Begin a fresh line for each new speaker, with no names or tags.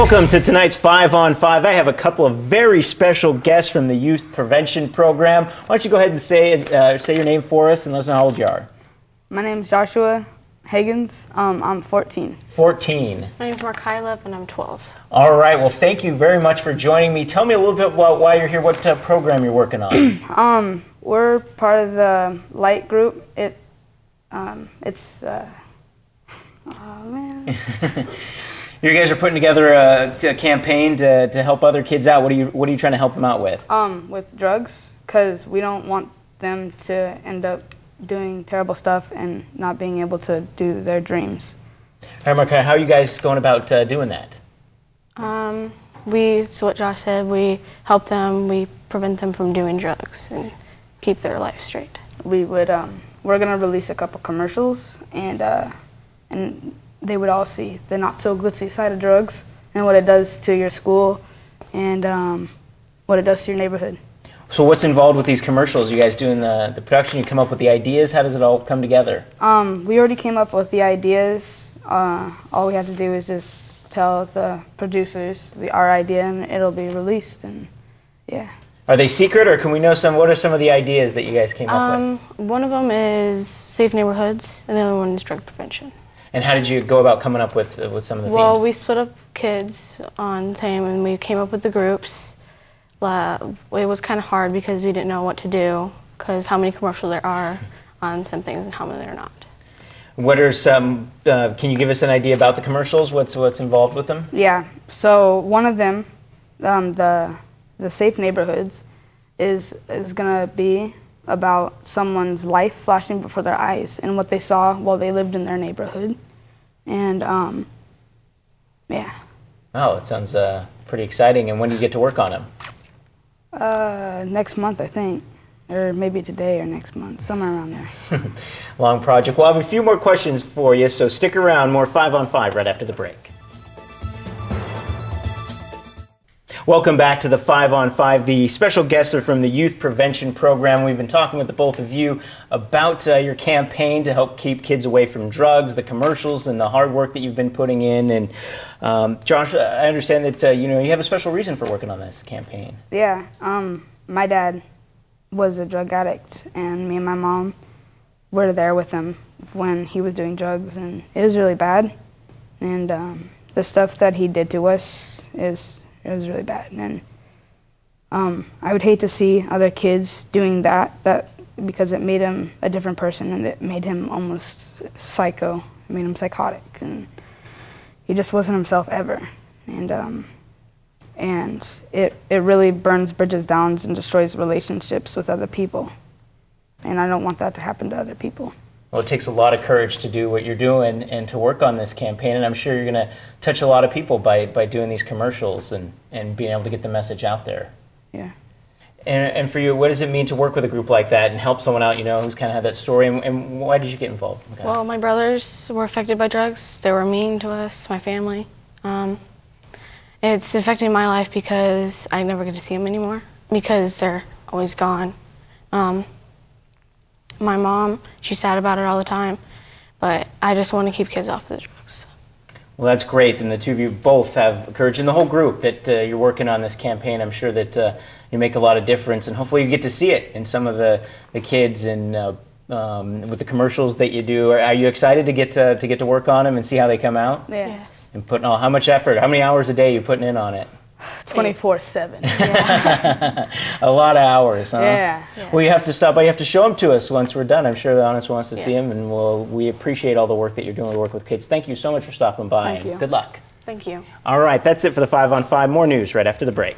Welcome to tonight's 5 on 5. I have a couple of very special guests from the Youth Prevention Program. Why don't you go ahead and say your name for us and let us know how old you are.
My name's Joshua Haggens. I'm 14.
14.
My name's Markyla and I'm 12.
All right. Well, thank you very much for joining me. Tell me a little bit about why you're here, what program you're working on.
We're part of the Light group. Oh man.
You guys are putting together a campaign to help other kids out. What are you trying to help them out with?
With drugs, because we don't want them to end up doing terrible stuff and not being able to do their dreams.
All right, Mark, how are you guys going about doing that?
So what Josh said, we help them, we prevent them from doing drugs and keep their life straight.
We're gonna release a couple commercials, and they would all see the not so glitzy side of drugs and what it does to your school and what it does to your neighborhood.
So what's involved with these commercials? You guys doing the production, you come up with the ideas, how does it all come together?
We already came up with the ideas. All we have to do is just tell the producers our idea and it'll be released, and yeah.
Are they secret, or can we know what are some of the ideas that you guys came up with?
One of them is safe neighborhoods and the other one is drug prevention.
And how did you go about coming up with some of the themes?
Well, we split up kids on the team and we came up with the groups. It was kind of hard because we didn't know what to do, because how many commercials there are on some things and how many there are not.
What are some, can you give us an idea about the commercials? What's involved with them?
Yeah, so one of them, the safe neighborhoods, is going to be about someone's life flashing before their eyes and what they saw while they lived in their neighborhood. And yeah.
Oh, that sounds pretty exciting. And when do you get to work on them?
Next month, I think, or maybe today or next month, somewhere around there.
Long project. We'll have a few more questions for you, so stick around. More 5 on 5 right after the break. Welcome back to the 5 on 5. The special guests are from the Youth Prevention Program. We've been talking with the both of you about your campaign to help keep kids away from drugs, the commercials, and the hard work that you've been putting in. And Josh, I understand that you have a special reason for working on this campaign.
Yeah, my dad was a drug addict, and me and my mom were there with him when he was doing drugs, and it was really bad. And the stuff that he did to us it was really bad, and I would hate to see other kids doing that because it made him a different person, and it made him almost psycho. It made him psychotic, and he just wasn't himself ever. And it really burns bridges down and destroys relationships with other people, and I don't want that to happen to other people.
Well, it takes a lot of courage to do what you're doing and to work on this campaign, and I'm sure you're going to touch a lot of people by doing these commercials and being able to get the message out there.
Yeah.
And for you, what does it mean to work with a group like that and help someone out, who's kind of had that story, and why did you get involved? Okay.
Well, my brothers were affected by drugs. They were mean to us, my family. It's affecting my life because I never get to see them anymore because they're always gone. My mom, she's sad about it all the time, but I just want to keep kids off the drugs.
Well, that's great, and the two of you both have courage, and the whole group that you're working on this campaign. I'm sure that you make a lot of difference, and hopefully you get to see it in some of the kids and with the commercials that you do. Are you excited to get to work on them and see how they come out?
Yeah.
Yes.
And putting how much effort, how many hours a day are you putting in on it?
24/7.
Yeah.
A lot of hours, huh?
Yeah.
Yes.
Well, you have to stop by. You have to show them to us once we're done. I'm sure the Honest wants to see them, and we appreciate all the work that you're doing to work with kids. Thank you so much for stopping by,
Thank you.
Good luck.
Thank you.
All right, that's it for the 5 on 5. More news right after the break.